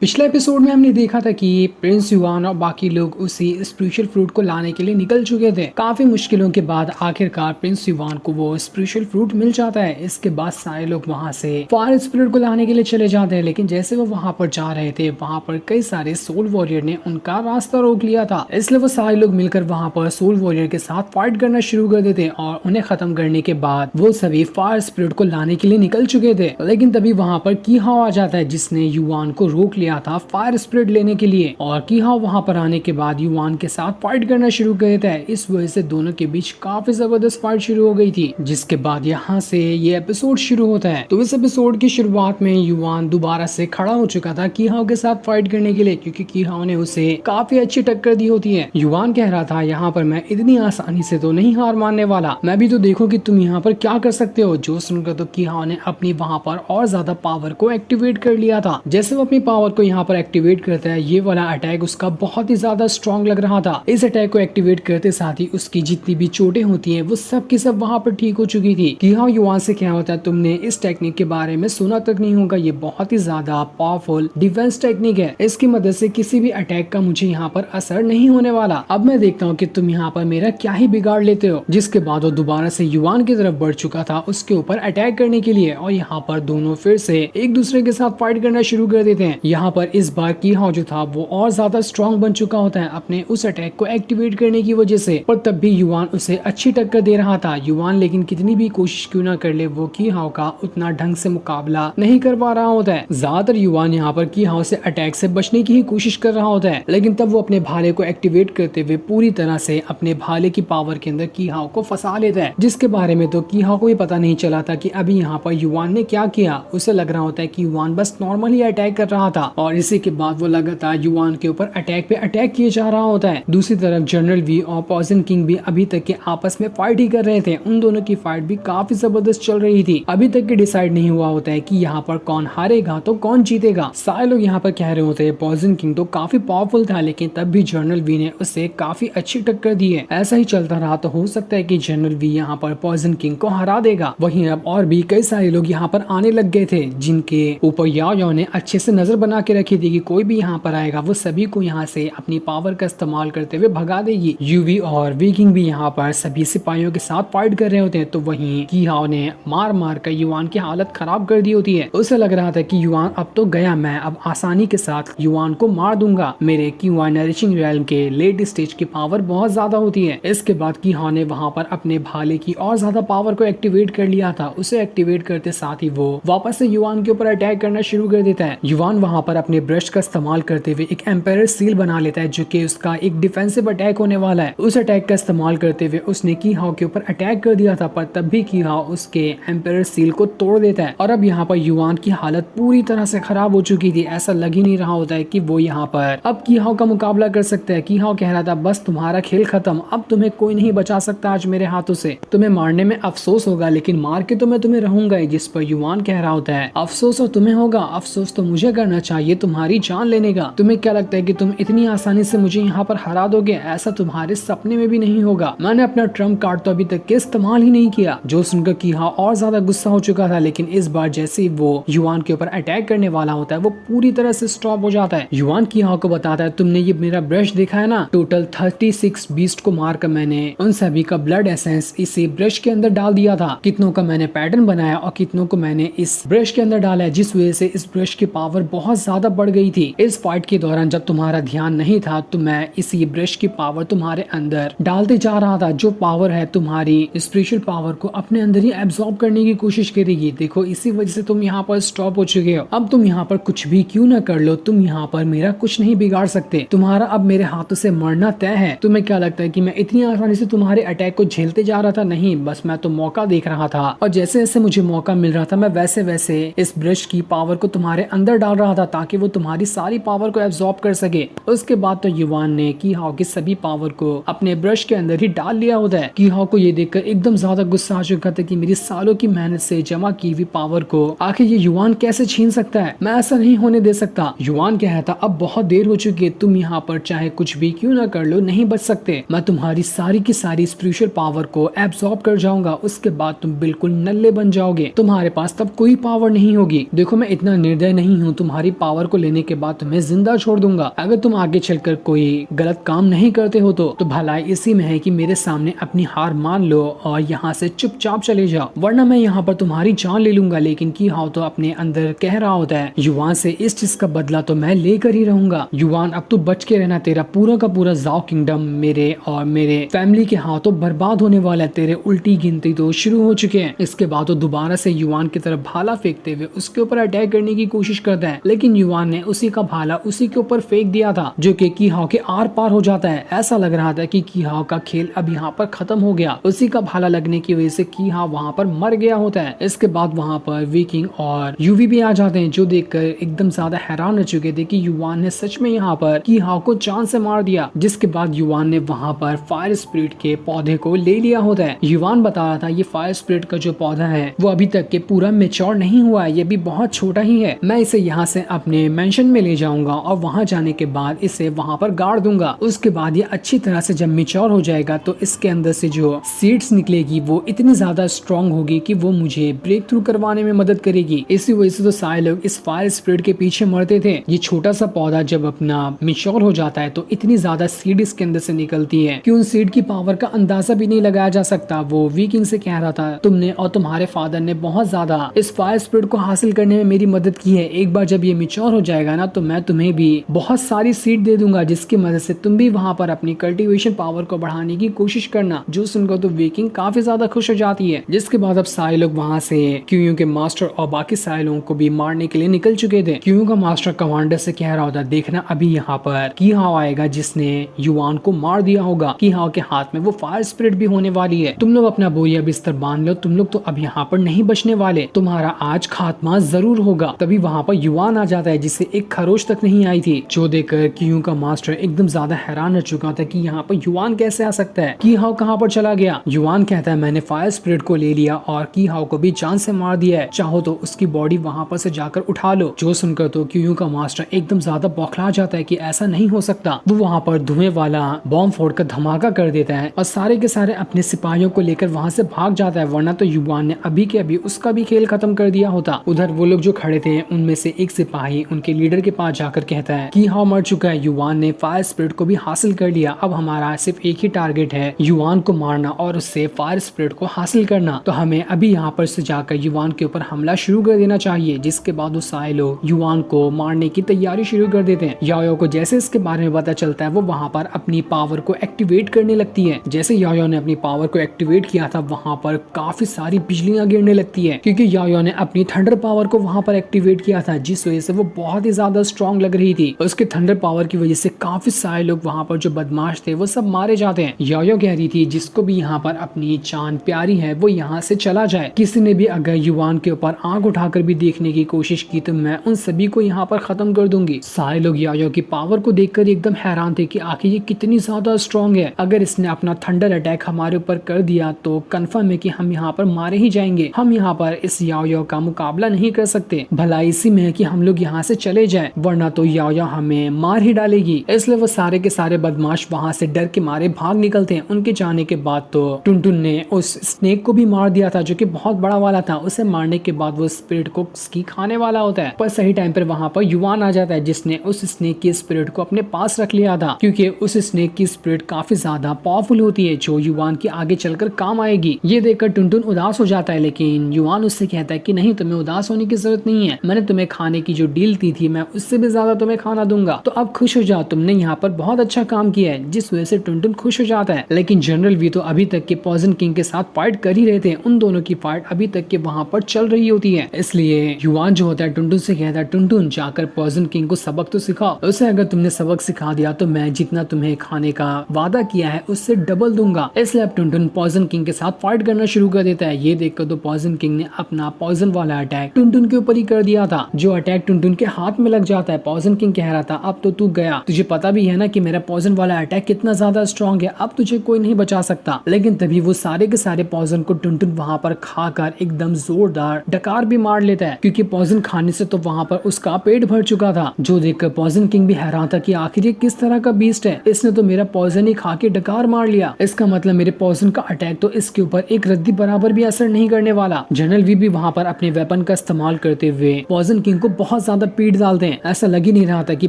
पिछले एपिसोड में हमने देखा था कि प्रिंस युआन और बाकी लोग उसी स्पिरिचुअल फ्रूट को लाने के लिए निकल चुके थे। काफी मुश्किलों के बाद आखिरकार प्रिंस युआन को वो स्पिरिचुअल फ्रूट मिल जाता है। इसके बाद सारे लोग वहां से फायर स्पिरिट को लाने के लिए चले जाते हैं, लेकिन जैसे वो वहां पर जा रहे थे वहां पर कई सारे सोल वॉरियर ने उनका रास्ता रोक लिया था। इसलिए वो सारे लोग मिलकर वहां पर सोल वॉरियर के साथ फाइट करना शुरू कर देते और उन्हें खत्म करने के बाद वो सभी फायर स्पिरिट को लाने के लिए निकल चुके थे। लेकिन तभी वहां पर की हाव आ जाता है जिसने युआन को रोक लिया था फायर स्पिरिट लेने के लिए, और की हाव वहां पर आने के बाद युआन के साथ फाइट करना शुरू कर देता है। इस वजह से दोनों के बीच काफी जबरदस्त फाइट शुरू हो गई थी, जिसके बाद यहाँ से ये एपिसोड शुरू होता है। तो इस एपिसोड की शुरुआत में युआन दोबारा से खड़ा हो चुका था की हाव के साथ फाइट करने के लिए, क्योंकि की हाव ने उसे काफी अच्छी टक्कर दी होती है। युआन कह रहा था यहाँ पर मैं इतनी आसानी से तो नहीं हार मानने वाला, मैं भी तो देखो कि तुम यहाँ पर क्या कर सकते हो। जो सुनकर तो की हाव ने अपनी वहां पर और ज्यादा पावर को एक्टिवेट कर लिया था। जैसे वो अपनी पावर को यहाँ पर एक्टिवेट करता है, ये वाला अटैक उसका बहुत ही ज्यादा स्ट्रॉन्ग लग रहा था। इस अटैक को एक्टिवेट करते साथ ही उसकी जितनी भी चोटें होती हैं वो सब की सब वहां पर ठीक हो चुकी थी। कि हाँ युआन से क्या होता है, तुमने इस टेक्निक के बारे में सुना तक नहीं होगा, ये बहुत ही ज्यादा पावरफुल डिफेंस टेक्निक है। इसकी मदद से किसी भी अटैक का मुझे यहाँ पर असर नहीं होने वाला। अब मैं देखता हूँ कि तुम यहाँ पर मेरा क्या ही बिगाड़ लेते हो। जिसके बाद वो दोबारा से युआन की तरफ बढ़ चुका था उसके ऊपर अटैक करने के लिए, और यहाँ पर दोनों फिर से एक दूसरे के साथ फाइट करना शुरू कर देते हैं। यहाँ पर इस बार की हाव जो था वो और ज्यादा स्ट्रॉन्ग बन चुका होता है अपने उस अटैक को एक्टिवेट करने की वजह से, पर तब भी युआन उसे अच्छी टक्कर दे रहा था। युआन लेकिन कितनी भी कोशिश क्यों ना कर ले वो की हाव का उतना ढंग से मुकाबला नहीं कर पा रहा होता है। ज्यादातर युआन यहाँ पर की हाव से अटैक से बचने की ही कोशिश कर रहा होता है, लेकिन तब वो अपने भाले को एक्टिवेट करते हुए पूरी तरह से अपने भाले की पावर के अंदर की हाव को फंसा लेता है, जिसके बारे में तो की हाव को भी पता नहीं चला था कि अभी यहाँ पर युआन ने क्या किया। उसे लग रहा होता है कि युआन बस नॉर्मली अटैक कर रहा था, और इसी के बाद वो लगातार युआन के ऊपर अटैक पे अटैक किए जा रहा होता है। दूसरी तरफ जनरल वी और पॉइजन किंग भी अभी तक के आपस में फाइट ही कर रहे थे। उन दोनों की फाइट भी काफी जबरदस्त चल रही थी। अभी तक के डिसाइड नहीं हुआ होता है कि यहाँ पर कौन हारेगा तो कौन जीतेगा। सारे लोग यहाँ पर कह रहे होते हैं पॉइजन किंग तो काफी पावरफुल था, लेकिन तब भी जनरल वी ने उसे काफी अच्छी टक्कर दी है। ऐसा ही चलता रहा तो हो सकता है कि जनरल वी यहाँ पर पॉइजन किंग को हरा देगा। वहीं अब और भी कई सारे लोग यहाँ पर आने लग गए थे, जिनके ऊपर याओ ने अच्छे से नजर बना के रखी थी कि कोई भी यहाँ पर आएगा वो सभी को यहाँ से अपनी पावर का इस्तेमाल करते हुए भगा देगी। यूवी और विकिंग भी यहाँ पर सभी सिपाहियों के साथ फाइट कर रहे होते हैं। तो वहीं की हाव ने मार मार कर युआन की हालत खराब कर दी होती है। उसे लग रहा था कि युआन अब तो गया, मैं अब आसानी के साथ युआन को मार दूंगा। मेरे क्यूआन नरिशिंग रेल्म के लेट स्टेज की पावर बहुत ज्यादा होती है। इसके बाद की हाव ने वहाँ पर अपने भाले की और ज्यादा पावर को एक्टिवेट कर लिया था। उसे एक्टिवेट करते साथ ही वो वापस से युआन के ऊपर अटैक करना शुरू कर देता है। युआन वहाँ पर अपने ब्रश का इस्तेमाल करते हुए एक एम्पायर सील बना लेता है, जो कि उसका एक डिफेंसिव अटैक होने वाला है। उस अटैक का इस्तेमाल करते हुए उसने की हाव के ऊपर अटैक कर दिया था, पर तब भी की हाव उसके एम्पायर सील को तोड़ देता है। और अब यहाँ पर युआन की हालत पूरी तरह से खराब हो चुकी थी। ऐसा लग ही नहीं रहा होता है कि वो यहाँ पर अब की हाव का मुकाबला कर सकता है। की हाव कह रहा था बस तुम्हारा खेल खत्म, अब तुम्हें कोई नहीं बचा सकता आज मेरे हाथों से। तुम्हें मारने में अफसोस होगा, लेकिन मार के तो मैं तुम्हें रहूंगा ही। जिस पर युआन कह रहा होता है अफसोस तो तुम्हें होगा, अफसोस तो मुझे करना चाहिए तुम्हारी जान लेने का। तुम्हें क्या लगता है कि तुम इतनी आसानी से मुझे यहाँ पर हरा दोगे? ऐसा तुम्हारे सपने में भी नहीं होगा। मैंने अपना ट्रम्प कार्ड तो अभी तक के इस्तेमाल ही नहीं किया। जो सुनकर की हाव और ज्यादा गुस्सा हो चुका था, लेकिन इस बार जैसे ही वो युआन के ऊपर अटैक करने वाला होता है वो पूरी तरह से स्टॉप हो जाता है। युआन की हाव को बताता है तुमने ये मेरा ब्रश देखा है ना, टोटल 36 बीस्ट को मारकर मैंने उन सभी का ब्लड एसेंस इसी ब्रश के अंदर डाल दिया था। कितनों का मैंने पैटर्न बनाया और कितनों को मैंने इस ब्रश के अंदर डाला है, जिस वजह से इस ब्रश की पावर बहुत ज्यादा बढ़ गई थी। इस फाइट के दौरान जब तुम्हारा ध्यान नहीं था तो मैं इसी ब्रश की पावर तुम्हारे अंदर डालते जा रहा था। जो पावर है तुम्हारी स्पिरिचुअल पावर को अपने अंदर ही एब्सॉर्ब करने की कोशिश करेगी। देखो इसी वजह से तुम यहाँ पर स्टॉप हो चुके हो। अब तुम यहाँ पर कुछ भी क्यों ना कर लो, तुम यहाँ पर मेरा कुछ नहीं बिगाड़ सकते। तुम्हारा अब मेरे हाथों से मरना तय है। तुम्हें क्या लगता है कि मैं इतनी आसानी से तुम्हारे अटैक को झेलते जा रहा था? नहीं, बस मैं तो मौका देख रहा था, और जैसे जैसे मुझे मौका मिल रहा था मैं वैसे वैसे इस ब्रश की पावर को तुम्हारे अंदर डाल रहा था, ताकि वो तुम्हारी सारी पावर को एब्सॉर्ब कर सके। उसके बाद तो युआन ने की हाव की सभी पावर को अपने ब्रश के अंदर ही डाल लिया होता है। की हाव को ये देखकर एकदम ज्यादा गुस्सा आ चुका था कि मेरी सालों की मेहनत से जमा की हुई पावर को आखिर ये युआन कैसे छीन सकता है। मैं ऐसा नहीं होने दे सकता। युआन कहता अब बहुत देर हो चुकी है, तुम यहाँ पर चाहे कुछ भी क्यों ना कर लो नहीं बच सकते। मैं तुम्हारी सारी की सारी स्पिरिचुअल पावर को एब्सॉर्ब कर जाऊंगा, उसके बाद तुम बिल्कुल नल्ले बन जाओगे। तुम्हारे पास तब कोई पावर नहीं होगी। देखो मैं इतना निर्दय नहीं हूँ, तुम्हारी पावर पावर को लेने के बाद तुम्हें जिंदा छोड़ दूंगा। अगर तुम आगे चलकर कोई गलत काम नहीं करते हो तो भलाई इसी में है कि मेरे सामने अपनी हार मान लो और यहाँ से चुपचाप चले जाओ, वरना मैं यहाँ पर तुम्हारी जान ले लूंगा। लेकिन की हाउ तो अपने अंदर कह रहा होता है, युवान से इस चीज का बदला तो मैं लेकर ही रहूंगा। युवान अब तू बच के रहना, तेरा पूरा का पूरा जाओ किंगडम मेरे और मेरे फैमिली के हाथों बर्बाद होने वाला है। तेरे उल्टी गिनती तो शुरू हो चुके हैं। इसके बाद वो दोबारा से युवान की तरफ भाला फेंकते हुए उसके ऊपर अटैक करने की कोशिश करता है, लेकिन युवान ने उसी का भाला उसी के ऊपर फेंक दिया था, जो कि की हाउ के आर पार हो जाता है। ऐसा लग रहा था कि की हाउ का खेल अब यहाँ पर खत्म हो गया। उसी का भाला लगने की वजह से की हाउ वहाँ पर मर गया होता है। इसके बाद वहाँ पर विकिंग और यूवी भी आ जाते हैं, जो देखकर एकदम ज्यादा हैरान हो चुके थे कि युवान ने सच में यहाँ पर की हाउ को चांद से मार दिया। जिसके बाद युवान ने वहाँ पर फायर स्पिरिट के पौधे को ले लिया होता है। युवान बता रहा था ये फायर स्पिरिट का जो पौधा है वो अभी तक के पूरा मेच्योर नहीं हुआ है, ये भी बहुत छोटा ही है। मैं इसे यहाँ से अपने मेंशन में ले जाऊंगा और वहाँ जाने के बाद इसे वहाँ पर गाड़ दूंगा। उसके बाद ये अच्छी तरह से जब मेच्योर हो जाएगा तो इसके अंदर से जो सीड्स निकलेगी वो इतनी ज्यादा स्ट्रॉन्ग होगी कि वो मुझे ब्रेक थ्रू करवाने में मदद करेगी। इसी वजह से तो सारे लोग इस फायर स्पिरिट के पीछे मरते थे। ये छोटा सा पौधा जब अपना मेच्योर हो जाता है तो इतनी ज्यादा सीड इसके अंदर से निकलती है कि उन सीड की पावर का अंदाजा भी नहीं लगाया जा सकता। वो विकिंग से कह रहा था, तुमने और तुम्हारे फादर ने बहुत ज्यादा इस फायर स्पिरिट को हासिल करने में मेरी मदद की है। एक बार जब ये मेच्योर हो जाएगा ना तो मैं तुम्हें भी बहुत सारी सीड दे दूंगा, जिसकी मदद से तुम भी वहाँ पर अपनी कल्टीवेशन पावर को बढ़ाने की कोशिश करना। जो सुनकर तो विकिंग काफी ज्यादा खुश हो जाती है। जिसके बाद अब सारे लोग वहाँ से क्यूयू के मास्टर और बाकी सारे लोगों को भी मारने के लिए निकल चुके थे। क्यूयू का मास्टर कमांडर से कह रहा होता, देखना अभी यहाँ पर की हाउ आएगा जिसने युवान को मार दिया होगा। की हाउ के हाथ में वो फायर स्पिरिट भी होने वाली है। तुम लोग अपना बोरिया बिस्तर बांध लो, तुम लोग तो अब यहाँ पर नहीं बचने वाले, तुम्हारा आज खात्मा जरूर होगा। तभी वहाँ पर युवान आ जाता है जिससे एक खरोच तक नहीं आई थी, जो देखकर क्यूयू का मास्टर एकदम ज्यादा हैरान हो चुका था कि यहाँ पर युवान कैसे आ सकता है, की हाउ कहाँ पर चला गया। युवान कहता है, मैंने फायर स्पिरिट को ले लिया और की हाउ को भी जान से मार दिया है, चाहो तो उसकी बॉडी वहाँ पर से जाकर उठा लो। जो सुनकर तो क्यूयू का मास्टर एकदम ज्यादा बौखला जाता है कि ऐसा नहीं हो सकता। वो वहाँ पर धुएं वाला बॉम्ब फोड़कर धमाका कर देता है और सारे के सारे अपने सिपाहियों को लेकर वहाँ से भाग जाता है, वरना तो युवान ने अभी के अभी उसका भी खेल खत्म कर दिया होता। उधर वो लोग जो खड़े थे उनमें से एक सिपाही उनके लीडर के पास जाकर कहता है कि हाउ मर चुका है, युवान ने फायर स्पिरिट को भी हासिल कर लिया। अब हमारा सिर्फ एक ही टारगेट है, युवान को मारना और उससे फायर स्पिरिट को हासिल करना। तो हमें अभी यहाँ पर से जाकर युवान के ऊपर हमला शुरू कर देना चाहिए। जिसके बाद वो सारे लोग युवान को मारने की तैयारी शुरू कर देते हैं। याओ को जैसे इसके बारे में पता चलता है वो वहाँ पर अपनी पावर को एक्टिवेट करने लगती है। जैसे याओ ने अपनी पावर को एक्टिवेट किया था वहाँ पर काफी सारी बिजलियां गिरने लगती है, क्योंकि याओ ने अपनी थंडर पावर को वहाँ पर एक्टिवेट किया था, जिस वजह से वो बहुत ही ज्यादा स्ट्रॉन्ग लग रही थी। उसके थंडर पावर की वजह से काफी सारे लोग वहाँ पर जो बदमाश थे वो सब मारे जाते हैं। याओ कह रही थी जिसको भी यहाँ पर अपनी जान प्यारी है वो यहाँ से चला जाए। किसी ने भी अगर युवान के ऊपर आंख उठाकर भी देखने की कोशिश की तो मैं उन सभी को यहाँ पर खत्म कर दूंगी। सारे लोग याओ की पावर को देखकर एकदम हैरान थे कि आखिर ये कितनी ज्यादा स्ट्रॉन्ग है। अगर इसने अपना थंडर अटैक हमारे ऊपर कर दिया तो कंफर्म है कि हम यहाँ पर मारे ही जाएंगे। हम यहाँ पर इस याओ का मुकाबला नहीं कर सकते। भला इसी में है कि हम लोग यहाँ से चले जाए, वरना तो याओ हमें मार ही डालेगी। इसलिए वो सारे के सारे बदमाश वहाँ से डर के मारे भाग निकलते हैं। उनके जाने के बाद तो टुनटुन ने उस स्नेक को भी मार दिया था जो कि बहुत बड़ा वाला था। उसे मारने के बाद वो स्पिरिट को उसकी खाने वाला होता है। पर सही टाइम पर वहाँ पर युवान आ जाता है जिसने उस स्नेक की स्पिरिट को अपने पास रख लिया था, क्योंकि उस स्नेक की स्पिरिट काफी ज्यादा पावरफुल होती है जो युवान की आगे चलकर काम आएगी। ये देखकर टुनटुन उदास हो जाता है, लेकिन युवान उससे कहता है कि नहीं, तुम्हें उदास होने की जरूरत नहीं है। मैंने तुम्हें खाने की जो डील दी थी मैं उससे भी ज्यादा तुम्हें खाना दूंगा, तो अब खुश हो जाओ, तुमने यहाँ पर बहुत अच्छा काम किया है। जिस वजह से टुनटुन खुश हो जाता है। लेकिन जनरल वी तो अभी तक के पॉइजन किंग के साथ फाइट कर ही रहे थे। उन दोनों की फाइट अभी तक के वहाँ पर चल रही होती है। इसलिए युवान जो होता है टुनटुन से कहता है, टुनटुन जाकर पॉइजन किंग को सबक तो सिखाओ। उसे अगर तुमने सबक सिखा दिया तो मैं जितना तुम्हें खाने का वादा किया है उससे डबल दूंगा। इसलिए अब टुनटुन पॉइजन किंग के साथ फाइट करना शुरू कर देता है। ये देखकर तो पॉइजन किंग ने अपना पॉइजन वाला अटैक टुनटुन के ऊपर ही कर दिया था, जो अटैक टुनटुन के हाथ में लग जाता है। पॉइजन किंग कह रहा था, अब तो तू गया, तुझे पता भी है ना कि मेरा पॉइजन वाला अटैक कितना ज्यादा स्ट्रॉन्ग है, अब तुझे कोई नहीं बचा सकता। लेकिन तभी वो सारे के सारे पॉइजन को टुनटुन वहाँ पर खाकर एकदम जोरदार डकार भी मार लेता है, क्योंकि पॉइजन खाने से तो वहाँ पर उसका पेट भर चुका था। जो देखकर पॉइजन किंग भी हैरान था कि आखिर ये किस तरह का बीस्ट है, इसने तो मेरा पॉइजन ही खा के डकार मार लिया। इसका मतलब मेरे पॉइजन का अटैक तो इसके ऊपर एक रद्दी बराबर भी असर नहीं करने वाला। जनरल वी भी वहाँ पर अपने वेपन का इस्तेमाल करते हुए पॉइजन किंग को बहुत ज्यादा ज्यादा पीट डालते हैं। ऐसा लग ही नहीं रहा था कि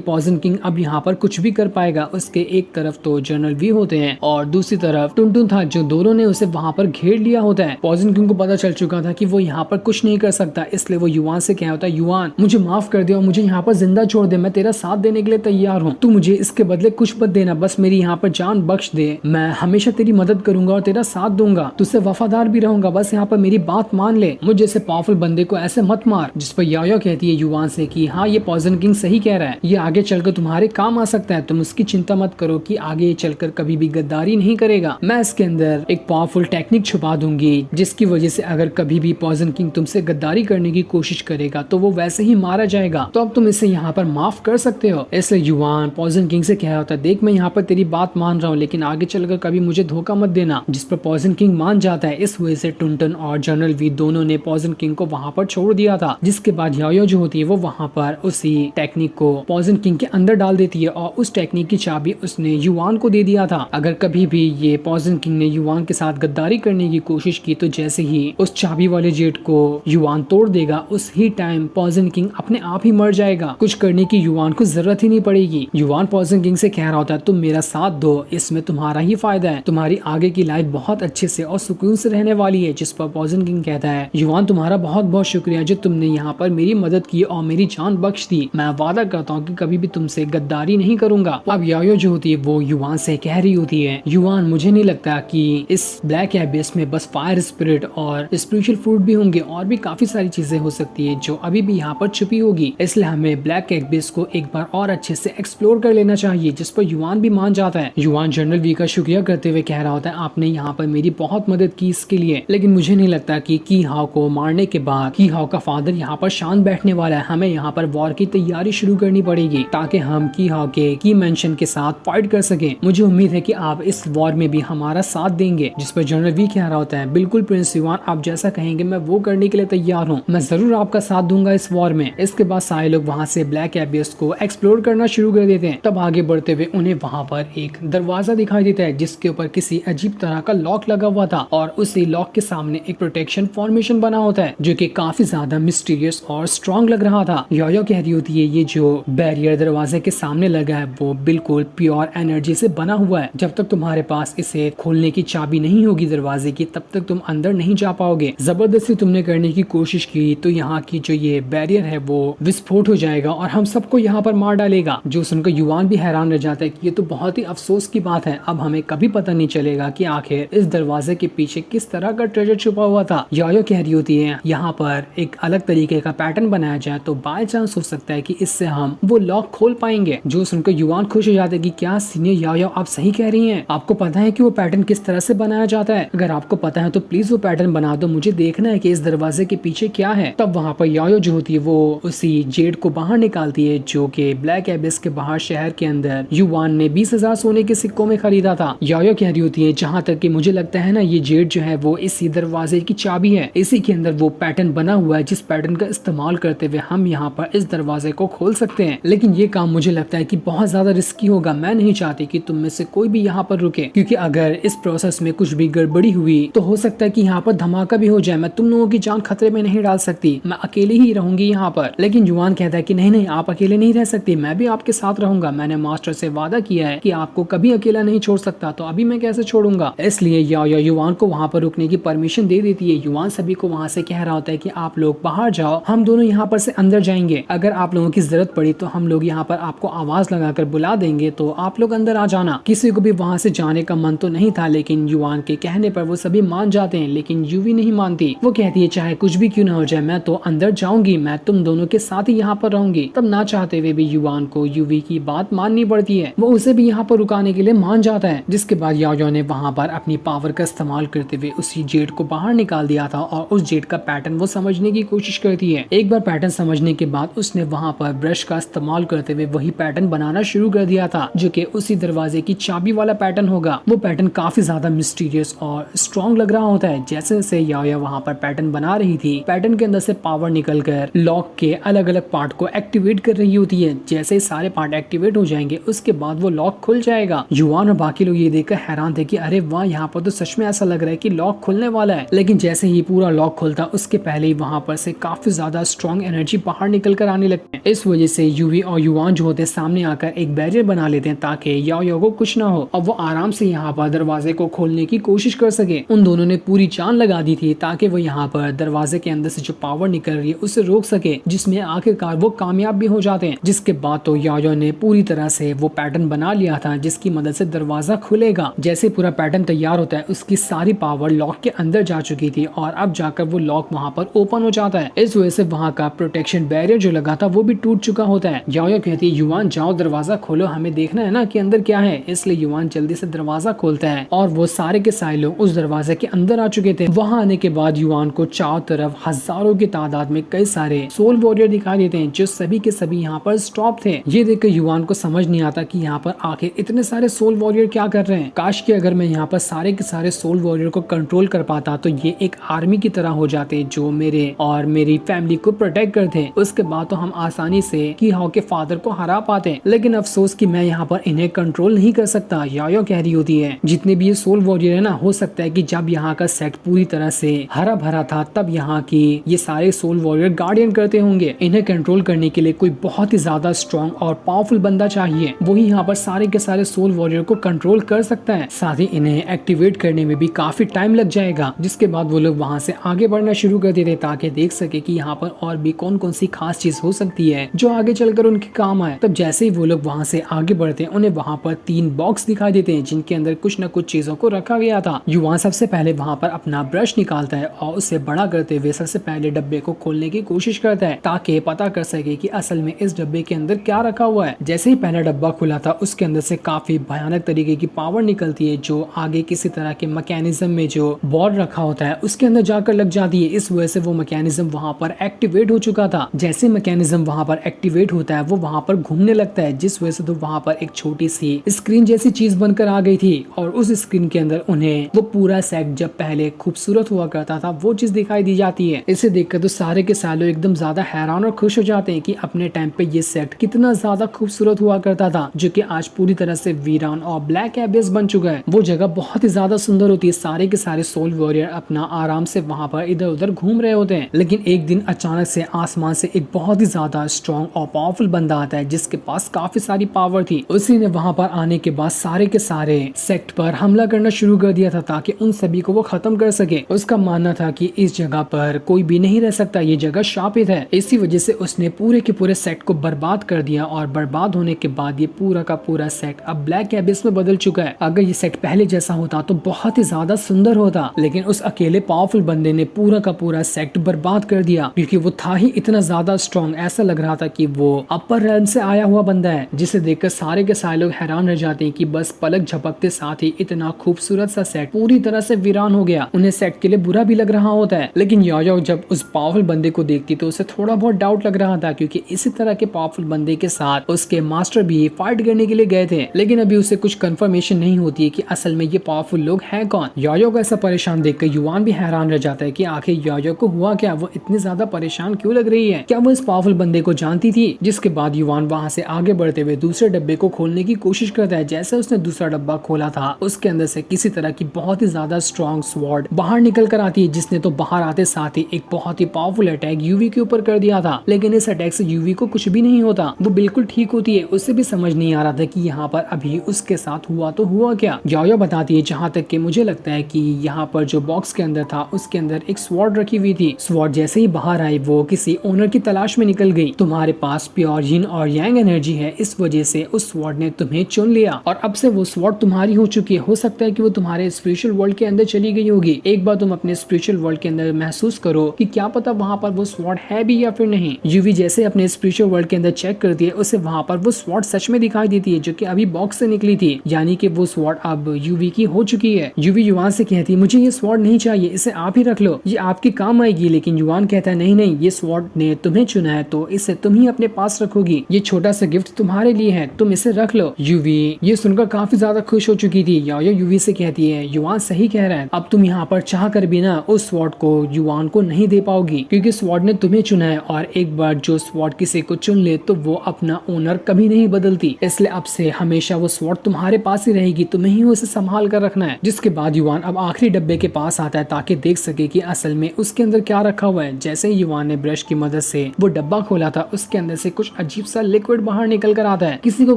पॉइजन किंग अब यहाँ पर कुछ भी कर पाएगा। उसके एक तरफ तो जनरल वी होते हैं और दूसरी तरफ टुनटुन था, जो दोनों ने उसे वहाँ पर घेर लिया होता है। पॉइजन किंग को पता चल चुका था कि वो यहाँ पर कुछ नहीं कर सकता, इसलिए वो युवान से कह होता है, युवान मुझे माफ कर दे और मुझे यहाँ पर जिंदा छोड़ दे, मैं तेरा साथ देने के लिए तैयार हूँ। तू मुझे इसके बदले कुछ मत देना, बस मेरी यहाँ पर जान बख्श दे। मैं हमेशा तेरी मदद करूंगा और तेरा साथ दूंगा, तुझसे वफादार भी रहूंगा, बस यहाँ पर मेरी बात मान ले। मुझे जैसे पावरफुल बंदे को ऐसे मत मार। जिस पर यायो कहती है युवान से कि हाँ, ये पॉइजन किंग सही कह रहा है, ये आगे चलकर तुम्हारे काम आ सकता है। तुम उसकी चिंता मत करो कि आगे चलकर कभी भी गद्दारी नहीं करेगा। मैं इसके अंदर एक पावरफुल टेक्निक छुपा दूंगी, जिसकी वजह से अगर कभी भी पॉइजन किंग तुमसे गद्दारी करने की कोशिश करेगा तो वो वैसे ही मारा जाएगा। तो अब तुम इसे यहाँ पर माफ कर सकते हो। इसलिए युवान पॉइजन किंग से कह होता है, देख मैं यहाँ पर तेरी बात मान रहा हूँ, लेकिन आगे चलकर कभी मुझे धोखा मत देना। जिस पर पॉइजन किंग मान जाता है। इस वजह से टुनटुन और जनरल वी दोनों ने पॉइजन किंग को वहाँ पर छोड़ दिया था। जिसके बाद यायो जो होती है वो वहाँ पर उसी टेक्निक को पॉइजन किंग के अंदर डाल देती है और उस टेक्निक की चाबी उसने युवान को दे दिया था। अगर कभी भी ये पॉइजन किंग ने युवान के साथ गद्दारी करने की कोशिश की तो जैसे ही उस चाबी वाले जेट को युवान तोड़ देगा, उस ही टाइम पॉइजन किंग अपने आप ही मर जाएगा। कुछ करने की युवान को जरूरत ही नहीं पड़ेगी। युवान पॉइजन किंग से कह रहा होता है, तुम मेरा साथ दो, इसमें तुम्हारा ही फायदा है, तुम्हारी आगे की लाइफ बहुत अच्छे से और सुकून से रहने वाली है। जिस पर पॉइजन किंग कहता है, युवान तुम्हारा बहुत बहुत शुक्रिया जो तुमने यहाँ पर मेरी मदद की और मेरी जान बख्श दी। मैं वादा करता हूँ कि कभी भी तुमसे गद्दारी नहीं करूंगा। अब यायो जो होती है वो युवान से कह रही होती है, युवान मुझे नहीं लगता कि इस ब्लैक एबिस में बस फायर स्पिरिट और स्पिरिचुअल फ्रूट भी होंगे, और भी काफी सारी चीजें हो सकती है जो अभी भी यहाँ पर छुपी होगी, इसलिए हमें ब्लैक एबिस को एक बार और अच्छे से एक्सप्लोर कर लेना चाहिए। जिस पर युवान भी मान जाता है। युवान जनरल वी का शुक्रिया करते हुए कह रहा होता है, आपने यहाँ पर मेरी बहुत मदद की इसके लिए, लेकिन मुझे नहीं लगता कि की हाउ को मारने के बाद की हाउ का फादर यहाँ पर शांत बैठने वाला है। हमें यहाँ पर वॉर की तैयारी शुरू करनी पड़ेगी ताकि हम की हाउ के की मेंशन के साथ फाइट कर सके। मुझे उम्मीद है कि आप इस वॉर में भी हमारा साथ देंगे। जिस पर जनरल वी कह रहा होता है, बिल्कुल प्रिंस युवान, आप जैसा कहेंगे मैं वो करने के लिए तैयार हूँ, मैं जरूर आपका साथ दूंगा इस वॉर में। इसके बाद सारे लोग वहाँ से ब्लैक एबिस को एक्सप्लोर करना शुरू कर देते हैं। तब आगे बढ़ते हुए उन्हें वहाँ पर एक दरवाजा दिखाई देता है जिसके ऊपर किसी अजीब तरह का लॉक लगा हुआ था और उसी लॉक के सामने एक प्रोटेक्शन फॉर्मेशन बना होता है जो कि काफी ज्यादा मिस्टीरियस और स्ट्रॉन्ग लग रहा था। योयो कह रही होती है, ये जो बैरियर दरवाजे के सामने लगा है वो बिल्कुल प्योर एनर्जी से बना हुआ है। जब तक तुम्हारे पास इसे खोलने की चाबी नहीं होगी दरवाजे की, तब तक तुम अंदर नहीं जा पाओगे। जबरदस्ती तुमने करने की कोशिश की तो यहाँ की जो ये बैरियर है वो विस्फोट हो जाएगा और हम सबको यहाँ पर मार डालेगा। जो सुनकर युवान भी हैरान रह जाता है कि ये तो बहुत ही अफसोस की बात है, अब हमें कभी पता नहीं चलेगा कि आखिर इस दरवाजे के पीछे किस तरह का ट्रेजर छुपा हुआ था। योयो कह रही होती है, यहाँ पर एक अलग तरीके का पैटर्न बनाया जाए तो बाय चांस हो सकता है कि इससे हम वो लॉक खोल पाएंगे। जो सुनकर युवान खुश हो जाते हैं कि क्या सीनियर योयो आप सही कह रही हैं, आपको पता है कि वो पैटर्न किस तरह से बनाया जाता है? अगर आपको पता है तो प्लीज वो पैटर्न बना दो, मुझे देखना है कि इस दरवाजे के पीछे क्या है। तब वहाँ पर योयो जो होती है वो उसी जेड को बाहर निकालती है जो कि ब्लैक एबिस के बाहर शहर के अंदर युवान ने 20,000 सोने के सिक्कों में खरीदा था। योयो कह रही होती है, जहाँ तक कि मुझे लगता है ना, ये जेड जो है वो इसी दरवाजे की चाबी है, इसी के अंदर वो पैटर्न बना हुआ है जिस पैटर्न का इस्तेमाल करते हुए हम यहाँ पर इस दरवाजे को खोल सकते हैं। लेकिन ये काम मुझे लगता है कि बहुत ज्यादा रिस्की होगा। मैं नहीं चाहती कि तुम में से कोई भी यहाँ पर रुके, क्योंकि अगर इस प्रोसेस में कुछ भी गड़बड़ी हुई तो हो सकता है कि यहाँ पर धमाका भी हो जाए। मैं तुम लोगों की जान खतरे में नहीं डाल सकती, मैं अकेली ही रहूंगी यहाँ पर। लेकिन युवान कहता है कि नहीं नहीं, आप अकेले नहीं रह सकती, मैं भी आपके साथ रहूंगा। मैंने मास्टर से वादा किया है कि आपको कभी अकेला नहीं छोड़ सकता, तो अभी मैं कैसे छोड़ूंगा। इसलिए यायो युवान को वहाँ पर रुकने की परमिशन दे देती है। युवान सभी को वहाँ से कह रहा होता है कि आप लोग बाहर जाओ, हम दोनों यहाँ पर से अंदर जाएंगे। अगर आप लोगों की जरूरत पड़ी तो हम लोग यहाँ पर आपको आवाज लगाकर बुला देंगे, तो आप लोग अंदर आ जाना। किसी को भी वहाँ से जाने का मन तो नहीं था, लेकिन युवान के कहने पर वो सभी मान जाते हैं। लेकिन यूवी नहीं मानती, वो कहती है चाहे कुछ भी क्यों ना हो जाए मैं तो अंदर जाऊंगी, मैं तुम दोनों के साथ ही यहाँ पर रहूंगी। तब ना चाहते हुए भी युवान को यूवी की बात माननी पड़ती है, वो उसे भी यहाँ पर रुकाने के लिए मान जाता है। जिसके बाद यायो ने वहाँ पर अपनी पावर का इस्तेमाल करते हुए उसी जेट को बाहर निकाल दिया था और उस जेट का पैटर्न वो समझने की कोशिश करती है। एक बार पैटर्न समझने के बाद उसने वहाँ पर ब्रश का इस्तेमाल करते हुए वही पैटर्न बनाना शुरू कर दिया था जो कि उसी दरवाजे की चाबी वाला पैटर्न होगा। वो पैटर्न काफी ज्यादा मिस्टीरियस और स्ट्रॉन्ग लग रहा होता है। जैसे जैसे यायो वहाँ पर पैटर्न बना रही थी, पैटर्न के अंदर से पावर निकलकर लॉक के अलग अलग पार्ट को एक्टिवेट कर रही होती है। जैसे सारे पार्ट एक्टिवेट हो जाएंगे उसके बाद वो लॉक खुल जाएगा। युवान और बाकी लोग ये देखकर हैरान थे कि अरे वाह, यहाँ पर तो सच में ऐसा लग रहा है कि लॉक खुलने वाला है। लेकिन जैसे ही पूरा लॉक खुलता उसके पहले ही वहाँ पर से काफी ज्यादा स्ट्रॉन्ग एनर्जी बाहर बाहर निकल कर आने लगते हैं। इस वजह से यूवी और युआन जो होते हैं सामने आकर एक बैरियर बना लेते हैं ताकि याओ को कुछ ना हो और वो आराम से यहाँ पर दरवाजे को खोलने की कोशिश कर सके। उन दोनों ने पूरी जान लगा दी थी ताकि वो यहाँ पर दरवाजे के अंदर से जो पावर निकल रही है उसे रोक सके, जिसमें आखिरकार वो कामयाब भी हो जाते हैं। जिसके बाद तो याओ ने पूरी तरह से वो पैटर्न बना लिया था जिसकी मदद से दरवाजा खुलेगा। जैसे पूरा पैटर्न तैयार होता है उसकी सारी पावर लॉक के अंदर जा चुकी थी और अब जाकर वो लॉक वहाँ पर ओपन हो जाता है। इस वजह से वहाँ का प्रोटेक्शन बैरियर जो लगा था वो भी टूट चुका होता है। याओ कहती है युआन जाओ दरवाजा खोलो, हमें देखना है ना कि अंदर क्या है। इसलिए युआन जल्दी से दरवाजा खोलता है और वो सारे के सारे लोग उस दरवाजे के अंदर आ चुके थे। वहाँ आने के बाद युआन को चारों तरफ हजारों की तादाद में कई सारे सोल वॉरियर दिखाई देते हैं जो सभी के सभी यहाँ पर स्टॉप थे। ये देखकर युआन को समझ नहीं आता कि यहाँ पर आखिर इतने सारे सोल वॉरियर क्या कर रहे हैं। काश कि अगर मैं यहाँ पर सारे के सारे सोल वॉरियर को कंट्रोल कर पाता तो ये एक आर्मी की तरह हो जाते जो मेरे और मेरी फैमिली को प्रोटेक्ट करते। उसके बाद तो हम आसानी से की हाउ के फादर को हरा पाते। लेकिन अफसोस कि मैं यहाँ पर इन्हें कंट्रोल नहीं कर सकता। याओ कह रही होती है जितने भी ये सोल वॉरियर है ना, हो सकता है कि जब यहाँ का सेट पूरी तरह से हरा भरा था तब यहाँ की ये सारे सोल वॉरियर गार्डियन करते होंगे। इन्हें कंट्रोल करने के लिए कोई बहुत ही ज्यादा स्ट्रॉन्ग और पावरफुल बंदा चाहिए, वही यहाँ पर सारे के सारे सोल वॉरियर को कंट्रोल कर सकता है। साथ ही इन्हें एक्टिवेट करने में भी काफी टाइम लग जाएगा। जिसके बाद वो लोग वहाँ से आगे बढ़ना शुरू कर देते ताकि देख सके कि यहाँ पर और भी कौन कौन सी खास चीज हो सकती है जो आगे चलकर उनके काम आए। तब जैसे ही वो लोग वहाँ से आगे बढ़ते हैं उन्हें वहाँ पर 3 बॉक्स दिखाई देते हैं जिनके अंदर कुछ न कुछ चीजों को रखा गया था। युवा सबसे पहले वहाँ पर अपना ब्रश निकालता है और उसे बड़ा करते हुए सबसे पहले डब्बे को खोलने की कोशिश करता है ताकि पता कर सके कि असल में इस डब्बे के अंदर क्या रखा हुआ है। जैसे ही पहला डब्बा खुला था उसके अंदर से काफी भयानक तरीके की पावर निकलती है जो आगे किसी तरह के मैकेनिज्म में जो बॉल रखा होता है उसके अंदर जाकर लग जाती है। इस वजह से वो मैकेनिज्म वहाँ पर एक्टिवेट हो चुका था। जैसे मैकेनिज्म वहाँ पर एक्टिवेट होता है वो वहाँ पर घूमने लगता है, जिस वजह से तो वहाँ पर एक छोटी सी स्क्रीन जैसी चीज बनकर आ गई थी और उस स्क्रीन के अंदर उन्हें वो पूरा सेट जब पहले खूबसूरत हुआ करता था वो चीज दिखाई दी जाती है। इसे देखकर तो सारे के सालों एकदम ज्यादा हैरान और खुश हो जाते हैं कि अपने टाइम पे ये सेट कितना ज्यादा खूबसूरत हुआ करता था जो कि आज पूरी तरह से वीरान और ब्लैक एबिस बन चुका है। वो जगह बहुत ही ज्यादा सुंदर होती है। सारे के सारे सोल वॉरियर अपना आराम से वहाँ पर इधर उधर घूम रहे होते हैं। लेकिन एक दिन अचानक से आसमान से एक बहुत ही ज्यादा स्ट्रॉन्ग और पावरफुल बंदा आता है जिसके पास काफी सारी पावर थी। उसी ने वहाँ पर आने के बाद सारे के सारे सेक्ट पर हमला करना शुरू कर दिया था ताकि उन सभी को वो खत्म कर सके। उसका मानना था कि इस जगह पर कोई भी नहीं रह सकता, ये जगह शापित है। इसी वजह से उसने पूरे के पूरे सेट को बर्बाद कर दिया और बर्बाद होने के बाद ये पूरा का पूरा सेट अब ब्लैक एबिस में बदल चुका है। अगर ये सेट पहले जैसा होता तो बहुत ही ज्यादा सुंदर होता, लेकिन उस अकेले पावरफुल बंदे ने पूरा का पूरा सेट बर्बाद कर दिया क्योंकि वो था ही इतना ज्यादा स्ट्रॉन्ग। ऐसा लग रहा था कि वो अपर रेल्म से आया हुआ बंदा है, जिसे देखकर सारे के सारे लोग हैरान रह जाते हैं कि बस पलक झपकते साथ ही इतना खूबसूरत सा सेट पूरी तरह से वीरान हो गया। उन्हें सेट के लिए बुरा भी लग रहा होता है, लेकिन याओ जब उस पावरफुल बंदे को देखती तो उसे थोड़ा बहुत डाउट लग रहा था क्योंकि इसी तरह के पावरफुल बंदे के साथ उसके मास्टर भी फाइट करने के लिए गए थे। लेकिन अभी उसे कुछ कंफर्मेशन नहीं होती है कि असल में ये पावरफुल लोग हैं कौन। याओ को ऐसा परेशान देखकर युआन भी हैरान रह जाता है कि आखिर याओ को हुआ क्या, वो इतनी ज्यादा परेशान क्यों लग रही है, क्या वो इस पावरफुल बंदे को जानती थी। जिसके बाद युआन वहाँ से आगे बढ़ते हुए दूसरे डब्बे को खोलने की कोशिश करता है। जैसे उसने दूसरा डब्बा खोला था उसके अंदर से किसी तरह की बहुत ही ज्यादा स्ट्रॉन्ग स्वॉर्ड बाहर निकल कर आती है, जिसने तो बाहर आते साथ ही एक बहुत ही पावरफुल अटैक यूवी के ऊपर कर दिया था। लेकिन इस अटैक से यूवी को कुछ भी नहीं होता, वो बिल्कुल ठीक होती है। उसे भी समझ नहीं आ रहा था कि यहाँ पर अभी उसके साथ हुआ तो हुआ क्या। याओ बताती है जहाँ तक कि मुझे लगता है कि यहाँ पर जो बॉक्स के अंदर था उसके अंदर एक स्वॉर्ड रखी हुई थी। स्वॉर्ड जैसे ही बाहर आई वो किसी ओनर की तलाश में निकल गई। तुम्हारे पास प्योर यिन और यांग एनर्जी है, इस वजह से उस स्वॉर्ड ने तुम्हें चुन लिया और अब से वो स्वॉर्ड तुम्हारी हो चुकी है। हो सकता है कि वो तुम्हारे स्पिरिचुअल वर्ल्ड के अंदर चली गई होगी। एक बार तुम अपने स्पिरिचुअल वर्ल्ड के अंदर महसूस करो कि क्या पता वहाँ पर वो स्वॉर्ड है भी या फिर नहीं। यूवी जैसे अपने स्पिरिचुअल वर्ल्ड के अंदर चेक करती है उसे वहाँ पर वो स्वॉर्ड सच में दिखाई देती है जो कि अभी बॉक्स से निकली थी, यानी कि वो स्वॉर्ड अब यूवी की हो चुकी है। यूवी युवान से कहती है मुझे ये स्वॉर्ड नहीं चाहिए, इसे आप ही रख लो, ये आपके काम आएगी। लेकिन युवान कहता है नहीं नहीं, ये स्वॉर्ड ने तुम्हें चुना है तो इसे तुम ही अपने पास रखोगी, ये छोटा सा गिफ्ट तुम्हारे लिए है, तुम इसे रख लो। यूवी ये सुनकर काफी ज्यादा खुश हो चुकी थी। याओ यूवी से कहती है युवान सही कह रहा है, अब तुम यहाँ पर चाह कर भी ना उस स्वॉर्ड को युवान को नहीं दे पाओगी क्योंकि स्वॉर्ड ने तुम्हें चुना है और एक बार जो स्वॉर्ड किसी को चुन ले तो वो अपना ओनर कभी नहीं बदलती। इसलिए अब से हमेशा वो स्वॉर्ड तुम्हारे पास ही रहेगी, तुम्हें ही उसे संभाल कर रखना है। जिसके बाद युवान अब आखिरी डब्बे के पास आता है ताकि देख सके कि असल में उसके अंदर क्या रखा हुआ है। जैसे ही युवान ने ब्रश की मदद से वो डब्बा खोला था उसके अंदर से कुछ अजीब सा लिक्विड बाहर निकल कर आता है। किसी को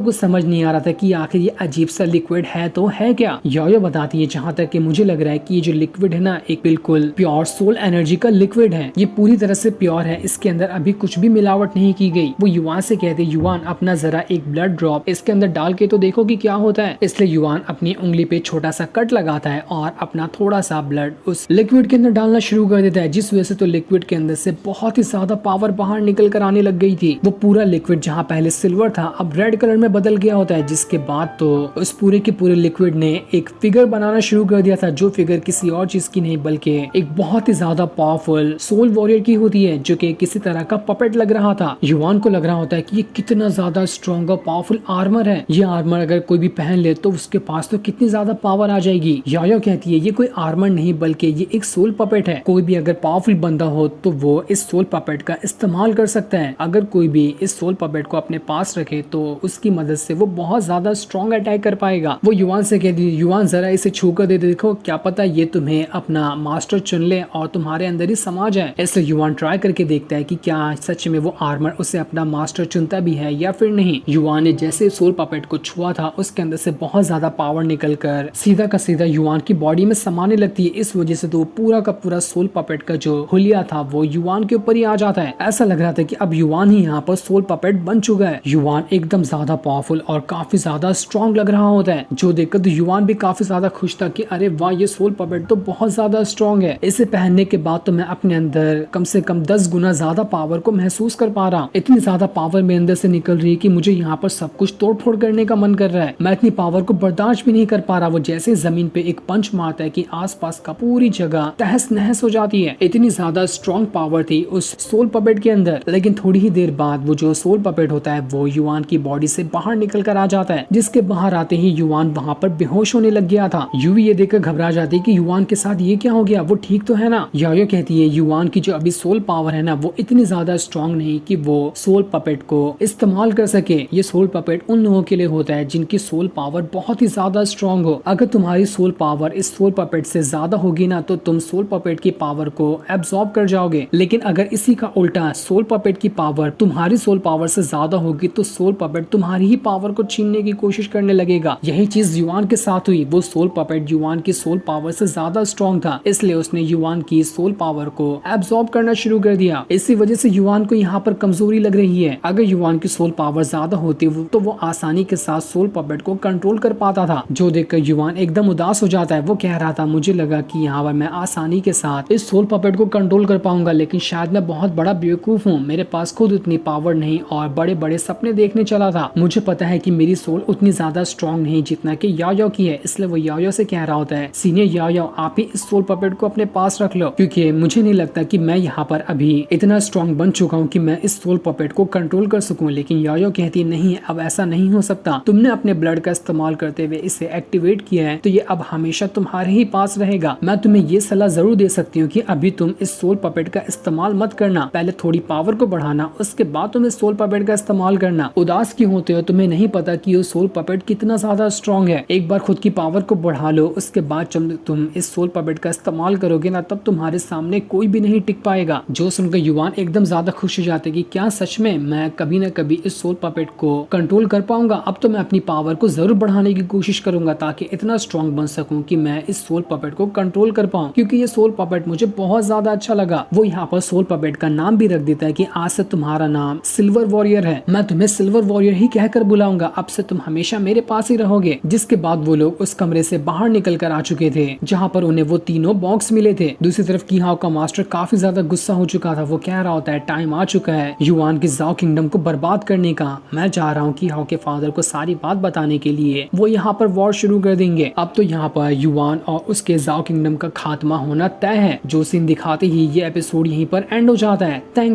कुछ समझ नहीं आ रहा था कि आखिर ये अजीब सा लिक्विड है तो है क्या। योयो बताती है जहाँ तक कि मुझे लग रहा है कि ये जो लिक्विड है ना एक बिल्कुल प्योर सोल एनर्जी का लिक्विड है, ये पूरी तरह से प्योर है, इसके अंदर अभी कुछ भी मिलावट नहीं की गई। वो युवान से कहते युवान अपना जरा एक ब्लड ड्रॉप इसके अंदर डाल के तो देखो कि क्या होता है। इसलिए युवान अपनी उंगली पे छोटा सा कट लगाता है और अपना थोड़ा सा ब्लड उस लिक्विड के अंदर डालना शुरू कर देता है, जिस वजह से तो लिक्विड के अंदर से बहुत ही ज्यादा पावर बाहर निकल कर आने लग गई थी। वो पूरा लिक्विड जहाँ पहले सिल्वर था अब रेड कलर में बदल गया होता है, जिसके बाद तो उस पूरे के पूरे लिक्विड ने एक फिगर बनाना शुरू कर दिया था, जो फिगर किसी और चीज की नहीं बल्कि एक बहुत ही ज्यादा पावरफुल सोल वॉरियर की होती है, जो कि किसी तरह का पपेट लग रहा था। युवान को लग रहा होता है कि ये कितना ज्यादा स्ट्रॉन्ग और पावरफुल आर्मर है, ये आर्मर अगर कोई भी पहन ले तो उसके पास तो कितनी ज्यादा पावर आ जाएगी। योयो कहती है ये कोई आर्मर नहीं बल्कि ये एक सोल पपेट है, कोई भी अगर पावरफुल बंदा हो तो वो इस सोल पपेट का इस्तेमाल कर सकता है। अगर कोई भी इस सोल पपेट को अपने पास रखे तो उसकी मदद से वो बहुत ज्यादा स्ट्रॉन्ग अटैक कर पाएगा। वो युवान से कहती है युवान जरा इसे छू कर दे देखो, क्या पता ये तुम्हें अपना मास्टर चुन ले और तुम्हारे अंदर ही समा जाए। इसलिए युवान ट्राई करके देखता है कि क्या सच में वो आर्मर उसे अपना मास्टर चुनता भी है या फिर नहीं। युवान ने जैसे सोल पपेट को छुआ था उसके अंदर से बहुत ज्यादा पावर निकलकर सीधा का सीधा युवान की बॉडी में समाने लगती है। इस वजह से तो पूरा का पूरा सोल पपेट का जो हुलिया था वो युवान के ऊपर ही आ जाता है। ऐसा लग रहा था कि अब युवान ही यहाँ पर सोल पपेट बन चुका है। युवान एकदम ज्यादा पावरफुल और काफी ज्यादा स्ट्रॉन्ग लग रहा होता है, जो देखकर तो युवान भी काफी ज्यादा खुश था कि अरे वाह ये सोल पपेट तो बहुत ज्यादा स्ट्रॉन्ग है, इसे पहनने के बाद तो मैं अपने अंदर कम से कम 10 गुना ज्यादा पावर को महसूस कर पा रहा हूँ। इतनी ज्यादा पावर मेरे अंदर से निकल रही है कि मुझे यहाँ पर सब कुछ तोड़ फोड़ करने का मन कर रहा है। मैं इतनी पावर को बर्दाश्त भी नहीं कर पा रहा। वो जैसे जमीन पे एक पंच मारता है कि आसपास का पूरी जगह तहस नहस हो जाती है। इतनी ज्यादा स्ट्रॉन्ग पावर थी उस सोल पपेट के अंदर। लेकिन थोड़ी ही देर बाद वो जो सोल पपेट होता है वो युवान की बॉडी से बाहर निकल कर आ जाता है, जिसके बाहर आते ही युवान वहाँ पर बेहोश होने लग गया था। यूवी ये देखकर घबरा जाती है कि युवान के साथ ये क्या हो गया, वो ठीक तो है ना। योयो कहती है युवान की जो अभी सोल पावर है ना वो इतनी ज्यादा स्ट्रॉन्ग नहीं कि वो सोल पपेट को इस्तेमाल कर सके। ये सोल पपेट उन लोगों के लिए होता है जिनकी सोल पावर बहुत ही ज्यादा स्ट्रॉन्ग हो। अगर तुम्हारी सोल पावर इस सोल पपेट से ज्यादा होगी ना तो तुम सोल पपेट की पावर को एब्सॉर्ब कर जाओगे। लेकिन अगर इसी का उल्टा सोल पपेट की पावर तुम्हारी सोल पावर से ज्यादा होगी तो सोल पपेट तुम्हारी ही पावर को छीनने की कोशिश करने लगेगा। यही चीज युवान के साथ हुई। वो सोल पपेट युवान की सोल पावर से ज्यादा स्ट्रॉन्ग था, इसलिए उसने युवान की सोल पावर को एब्सॉर्ब करना शुरू कर दिया। इसी वजह से युवान को यहाँ पर कमजोरी लग रही है। अगर युवान की सोल पावर ज्यादा होती तो वो आसानी के साथ सोल पपेट को कंट्रोल कर पाता था, जो देखकर युवान एकदम उदास हो जाता है। वो कह रहा था मुझे लगा कि यहाँ पर मैं आसानी के साथ इस सोल पपेट को कंट्रोल कर पाऊंगा, लेकिन शायद मैं बहुत बड़ा बेवकूफ हूँ। मेरे पास खुद उतनी पावर नहीं और बड़े बड़े सपने देखने चला था। मुझे पता है कि मेरी सोल उतनी ज्यादा स्ट्रॉन्ग नहीं जितना कि योयो की है। इसलिए वो योयो से कह रहा होता है सीनियर योयो आप ही इस सोल पपेट को अपने पास रख लो, क्योंकि मुझे नहीं लगता कि मैं यहाँ पर अभी इतना स्ट्रॉन्ग बन चुका हूँ कि मैं इस सोल पपेट को कंट्रोल कर सकूं। लेकिन योयो कहती नहीं अब ऐसा नहीं हो सकता, तुमने अपने ब्लड का इस्तेमाल करते हुए इसे एक्टिवेट किया है तो ये अब हमेशा तुम्हारे ही पास रहेगा। मैं तुम्हें ये सलाह जरूर दे सकती हूँ कि अभी तुम इस सोल पपेट का इस्तेमाल मत करना, पहले थोड़ी पावर को बढ़ाना, उसके बाद तुम इस सोल पपेट का इस्तेमाल करना। उदास क्यों होते हो, तुम्हें नहीं पता कि ये सोल पपेट कितना ज्यादा स्ट्रॉन्ग है। एक बार खुद की पावर को बढ़ा लो, उसके बाद जब तुम इस सोल पपेट का इस्तेमाल करोगे ना तब तुम्हारे सामने कोई भी नहीं टिक पाएगा। जो सुनकर युवान एकदम ज्यादा खुश हो जाते कि क्या सच में मैं कभी न कभी इस सोल पपेट को कंट्रोल कर पाऊंगा। अब तो मैं अपनी पावर को जरूर बढ़ाने की कोशिश करूंगा ताकि इतना स्ट्रॉन्ग बन सकूं कि मैं इस सोल पपेट को कंट्रोल कर पाऊं, क्योंकि ये सोल पपेट मुझे बहुत ज्यादा अच्छा लगा। वो यहाँ पर सोल पपेट का नाम भी रख देता है कि आज से तुम्हारा नाम सिल्वर वॉरियर है, मैं तुम्हें सिल्वर वॉरियर ही कहकर बुलाऊंगा, अब से तुम हमेशा मेरे पास ही रहोगे। जिसके बाद वो लोग उस कमरे से बाहर निकल कर आ चुके थे जहाँ पर उन्हें वो तीनों बॉक्स मिले थे। दूसरी तरफ कीहाओ का मास्टर काफी ज्यादा गुस्सा हो चुका था। वो कह रहा होता है टाइम आ चुका है युवान की जाओ किंगडम को बर्बाद करने का। मैं चाह रहा हूँ कीहाओ के फादर को सारी बात बताने के लिए वो यहाँ पर वॉर शुरू कर देंगे। अब तो यहाँ पर युवान और उसके जाओ किंगडम का खात्मा होना तय है। जो सीन दिखाते ही ये एपिसोड यहीं पर एंड हो जाता है। थैंक